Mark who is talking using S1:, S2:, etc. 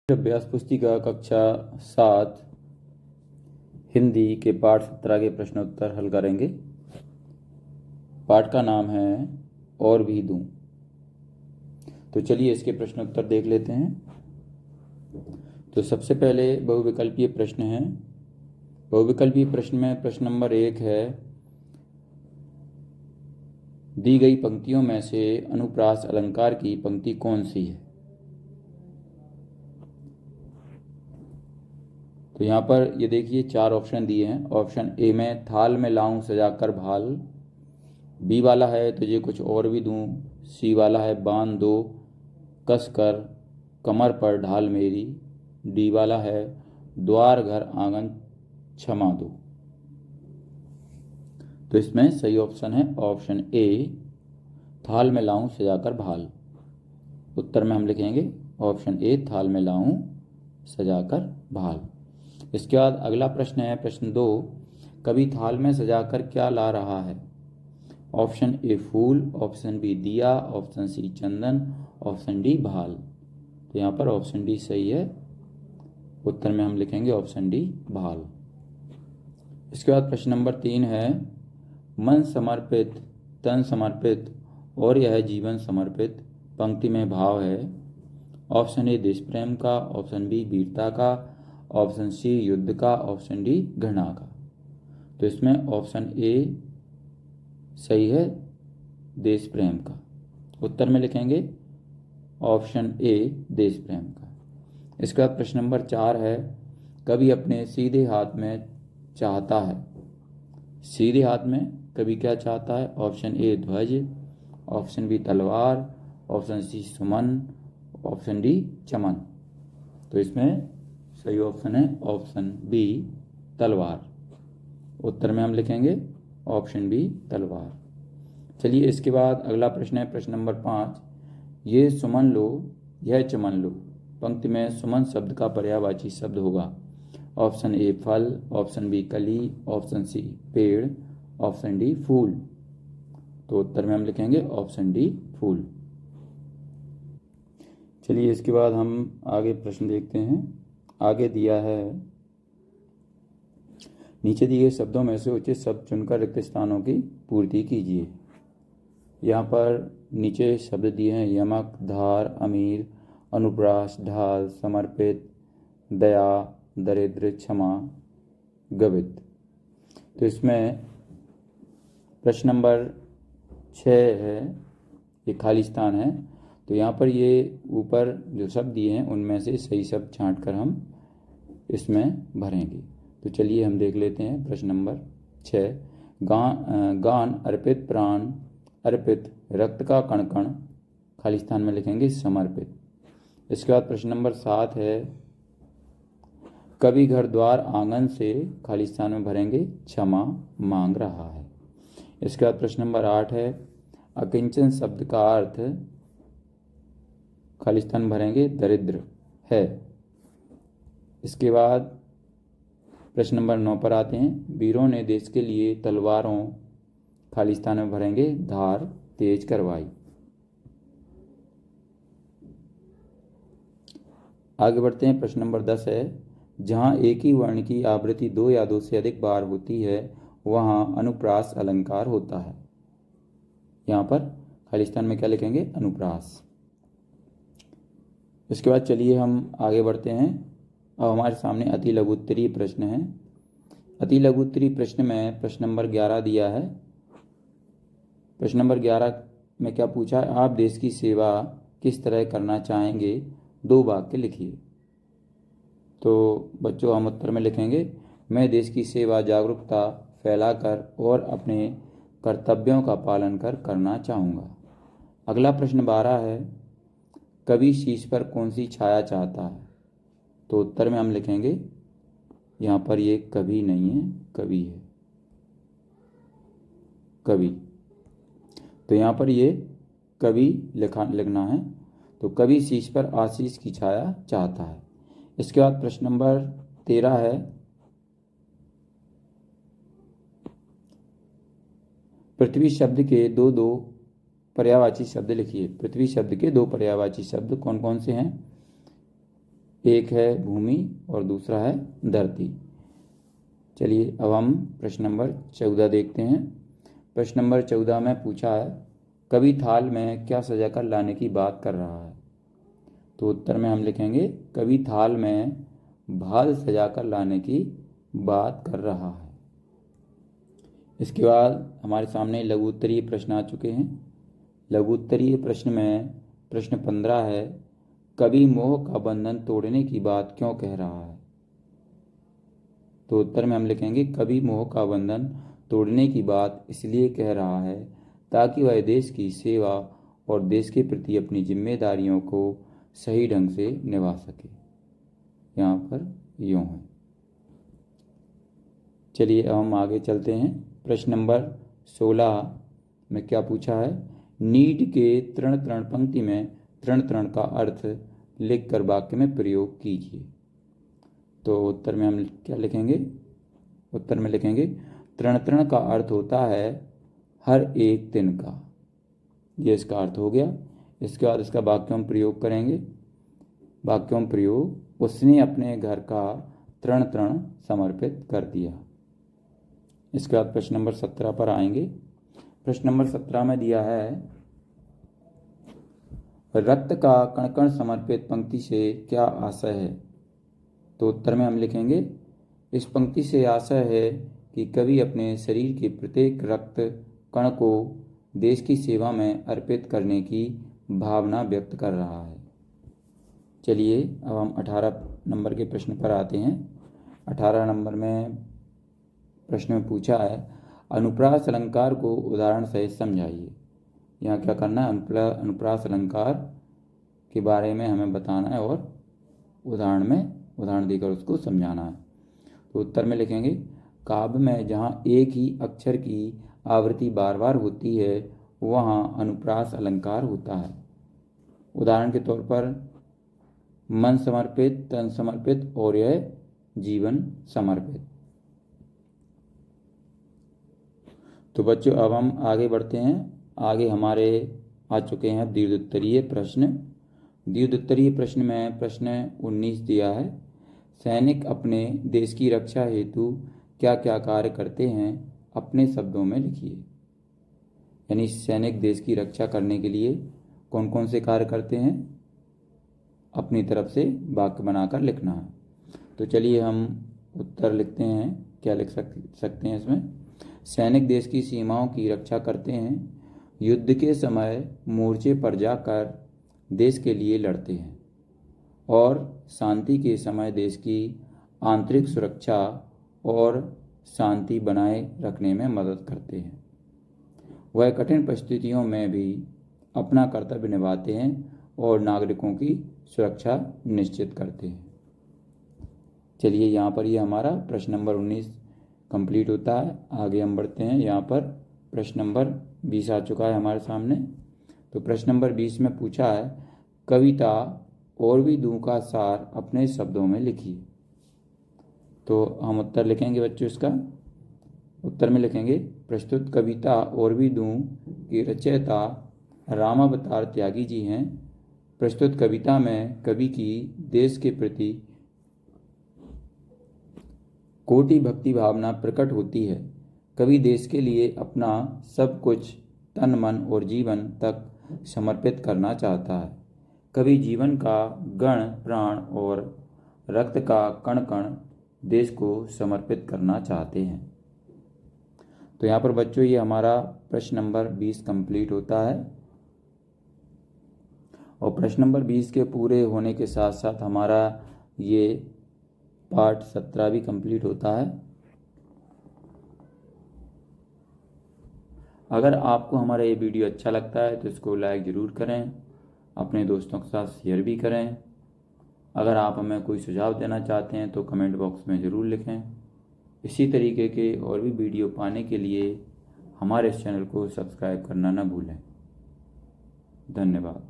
S1: अभ्यास पुस्तिका कक्षा 7 हिंदी के पाठ 17 के प्रश्नोत्तर हल करेंगे। पाठ का नाम है और भी दूं। तो चलिए इसके प्रश्नोत्तर देख लेते हैं। तो सबसे पहले बहुविकल्पीय प्रश्न है। बहुविकल्पीय प्रश्न में प्रश्न नंबर 1 है, दी गई पंक्तियों में से अनुप्रास अलंकार की पंक्ति कौन सी है। तो यहाँ पर ये देखिए 4 ऑप्शन दिए हैं। ऑप्शन ए में थाल में लाऊं सजाकर भाल, बी वाला है तुझे कुछ और भी दूं, सी वाला है बांध दो कस कर कमर पर ढाल मेरी, डी वाला है द्वार घर आंगन क्षमा दो। तो इसमें सही ऑप्शन है ऑप्शन ए, थाल में लाऊं सजाकर भाल। उत्तर में हम लिखेंगे ऑप्शन ए, थाल में लाऊं सजाकर भाल। इसके बाद अगला प्रश्न है प्रश्न 2, कवि थाल में सजाकर क्या ला रहा है। ऑप्शन ए फूल, ऑप्शन बी दिया, ऑप्शन सी चंदन, ऑप्शन डी भाल। तो यहाँ पर ऑप्शन डी सही है। उत्तर में हम लिखेंगे ऑप्शन डी भाल। इसके बाद प्रश्न नंबर 3 है, मन समर्पित तन समर्पित और यह जीवन समर्पित पंक्ति में भाव है। ऑप्शन ए देश प्रेम का, ऑप्शन बी वीरता का, ऑप्शन सी युद्ध का, ऑप्शन डी घृणा का। तो इसमें ऑप्शन ए सही है, देश प्रेम का। उत्तर में लिखेंगे ऑप्शन ए, देश प्रेम का। इसके बाद प्रश्न नंबर 4 है, कवि अपने सीधे हाथ में चाहता है। सीधे हाथ में कवि क्या चाहता है। ऑप्शन ए ध्वज, ऑप्शन बी तलवार, ऑप्शन सी सुमन, ऑप्शन डी चमन। तो इसमें सही ऑप्शन है ऑप्शन बी तलवार। उत्तर में हम लिखेंगे ऑप्शन बी तलवार। चलिए इसके बाद अगला प्रश्न है प्रश्न नंबर 5, ये सुमन लो यह चमन लो पंक्ति में सुमन शब्द का पर्यायवाची शब्द होगा। ऑप्शन ए फल, ऑप्शन बी कली, ऑप्शन सी पेड़, ऑप्शन डी फूल। तो उत्तर में हम लिखेंगे ऑप्शन डी फूल। चलिए इसके बाद हम आगे प्रश्न देखते हैं। आगे दिया है, नीचे दिए गए शब्दों में से उचित शब्द चुनकर रिक्त स्थानों की पूर्ति कीजिए। यहाँ पर नीचे शब्द दिए हैं, यमक, धार, अमीर, अनुप्रास, ढाल, समर्पित, दया, दरिद्र, क्षमा, गवित। तो इसमें प्रश्न नंबर 6 है, ये खाली स्थान है। तो यहाँ पर ये ऊपर जो शब्द दिए हैं उनमें से सही शब्द छांट कर हम इसमें भरेंगे। तो चलिए हम देख लेते हैं प्रश्न नंबर 6, गान अर्पित प्राण अर्पित रक्त का कण कण, खाली स्थान में लिखेंगे समर्पित। इसके बाद प्रश्न नंबर 7 है, कवि घर द्वार आंगन से, खाली स्थान में भरेंगे क्षमा मांग रहा है। इसके बाद प्रश्न नंबर 8 है, अकिंचन शब्द का अर्थ, खाली स्थान भरेंगे दरिद्र है। इसके बाद प्रश्न नंबर 9 पर आते हैं, वीरों ने देश के लिए तलवारों, खाली स्थान में भरेंगे धार तेज करवाई। आगे बढ़ते हैं। प्रश्न नंबर 10 है, जहां एक ही वर्ण की आवृत्ति 2 या 2 से अधिक बार होती है वहां अनुप्रास अलंकार होता है। यहाँ पर खाली स्थान में क्या लिखेंगे, अनुप्रास। इसके बाद चलिए हम आगे बढ़ते हैं। अब हमारे सामने अति लघु उत्तरीय प्रश्न है। अति लघु उत्तरीय प्रश्न में प्रश्न नंबर 11 दिया है। प्रश्न नंबर 11 में क्या पूछा है, आप देश की सेवा किस तरह करना चाहेंगे, 2 वाक्य लिखिए। तो बच्चों हम उत्तर में लिखेंगे, मैं देश की सेवा जागरूकता फैलाकर और अपने कर्तव्यों का पालन कर करना चाहूँगा। अगला प्रश्न 12 है, कवि शीश पर कौन सी छाया चाहता है। तो उत्तर में हम लिखेंगे, यहाँ पर ये कवि नहीं है, कवि है, कवि। तो यहाँ पर ये कवि लिखना है। तो कवि शीश पर आशीष की छाया चाहता है। इसके बाद प्रश्न नंबर 13 है, पृथ्वी शब्द के दो पर्यायवाची शब्द लिखिए। पृथ्वी शब्द के 2 पर्यायवाची शब्द कौन कौन से हैं। एक है भूमि और दूसरा है धरती। चलिए अब हम प्रश्न नंबर 14 देखते हैं। प्रश्न नंबर 14 में पूछा है, कवि थाल में क्या सजाकर लाने की बात कर रहा है। तो उत्तर में हम लिखेंगे, कवि थाल में भाल सजाकर लाने की बात कर रहा है। इसके बाद हमारे सामने लघु उत्तरीय प्रश्न आ चुके हैं। लघु उत्तरीय प्रश्न में प्रश्न 15 है, कवि मोह का बंधन तोड़ने की बात क्यों कह रहा है। तो उत्तर में हम लिखेंगे, कवि मोह का बंधन तोड़ने की बात इसलिए कह रहा है ताकि वह देश की सेवा और देश के प्रति अपनी जिम्मेदारियों को सही ढंग से निभा सके। यहाँ पर यूँ है। चलिए अब हम आगे चलते हैं। प्रश्न नंबर 16 में क्या पूछा है, नीड के तृण तृण पंक्ति में तृण तृण का अर्थ लिखकर वाक्य में प्रयोग कीजिए। तो उत्तर में हम क्या लिखेंगे, उत्तर में लिखेंगे, तृण तृण का अर्थ होता है हर एक तिनका। ये इसका अर्थ हो गया। इसके बाद इसका वाक्य में प्रयोग करेंगे। वाक्य में प्रयोग, उसने अपने घर का तृण तृण समर्पित कर दिया। इसके बाद प्रश्न नंबर 17 पर आएंगे। प्रश्न नंबर 17 में दिया है, रक्त का कण कण समर्पित पंक्ति से क्या आशय है। तो उत्तर में हम लिखेंगे, इस पंक्ति से आशय है कि कवि अपने शरीर के प्रत्येक रक्त कण को देश की सेवा में अर्पित करने की भावना व्यक्त कर रहा है। चलिए अब हम 18 नंबर के प्रश्न पर आते हैं। 18 नंबर में प्रश्न में पूछा है, अनुप्रास अलंकार को उदाहरण सहित समझाइए। यहाँ क्या करना है, अनुप्रास अलंकार के बारे में हमें बताना है और उदाहरण देकर उसको समझाना है। तो उत्तर में लिखेंगे, काव्य में जहाँ एक ही अक्षर की आवृत्ति बार बार होती है वहाँ अनुप्रास अलंकार होता है। उदाहरण के तौर पर मन समर्पित, तन समर्पित और यह जीवन समर्पित। तो बच्चों अब हम आगे बढ़ते हैं। आगे हमारे आ चुके हैं दीर्घोत्तरीय प्रश्न। दीर्घोत्तरीय प्रश्न में प्रश्न 19 दिया है, सैनिक अपने देश की रक्षा हेतु क्या क्या कार्य करते हैं, अपने शब्दों में लिखिए। यानी सैनिक देश की रक्षा करने के लिए कौन कौन से कार्य करते हैं, अपनी तरफ से वाक्य बनाकर लिखना है। तो चलिए हम उत्तर लिखते हैं। क्या लिख सकते हैं इसमें, सैनिक देश की सीमाओं की रक्षा करते हैं, युद्ध के समय मोर्चे पर जाकर देश के लिए लड़ते हैं और शांति के समय देश की आंतरिक सुरक्षा और शांति बनाए रखने में मदद करते हैं। वह कठिन परिस्थितियों में भी अपना कर्तव्य निभाते हैं और नागरिकों की सुरक्षा निश्चित करते हैं। चलिए यहाँ पर ये हमारा प्रश्न नंबर 19 कंप्लीट होता है। आगे हम बढ़ते हैं। यहाँ पर प्रश्न नंबर 20 आ चुका है हमारे सामने। तो प्रश्न नंबर 20 में पूछा है, कविता और भी दूं का सार अपने शब्दों में लिखिए। तो हम उत्तर लिखेंगे बच्चों। इसका उत्तर में लिखेंगे, प्रस्तुत कविता और भी दूं की रचयिता रामावतार त्यागी जी हैं। प्रस्तुत कविता में कवि की देश के प्रति कोटि भक्ति भावना प्रकट होती है। कवि देश के लिए अपना सब कुछ तन मन और जीवन तक समर्पित करना चाहता है। कवि जीवन का गण प्राण और रक्त का कण कण देश को समर्पित करना चाहते हैं। तो यहाँ पर बच्चों ये हमारा प्रश्न नंबर 20 कंप्लीट होता है और प्रश्न नंबर 20 के पूरे होने के साथ साथ हमारा ये पार्ट 17 भी कंप्लीट होता है। अगर आपको हमारा ये वीडियो अच्छा लगता है तो इसको लाइक ज़रूर करें, अपने दोस्तों के साथ शेयर भी करें। अगर आप हमें कोई सुझाव देना चाहते हैं तो कमेंट बॉक्स में ज़रूर लिखें। इसी तरीके के और भी वीडियो पाने के लिए हमारे इस चैनल को सब्सक्राइब करना न भूलें। धन्यवाद।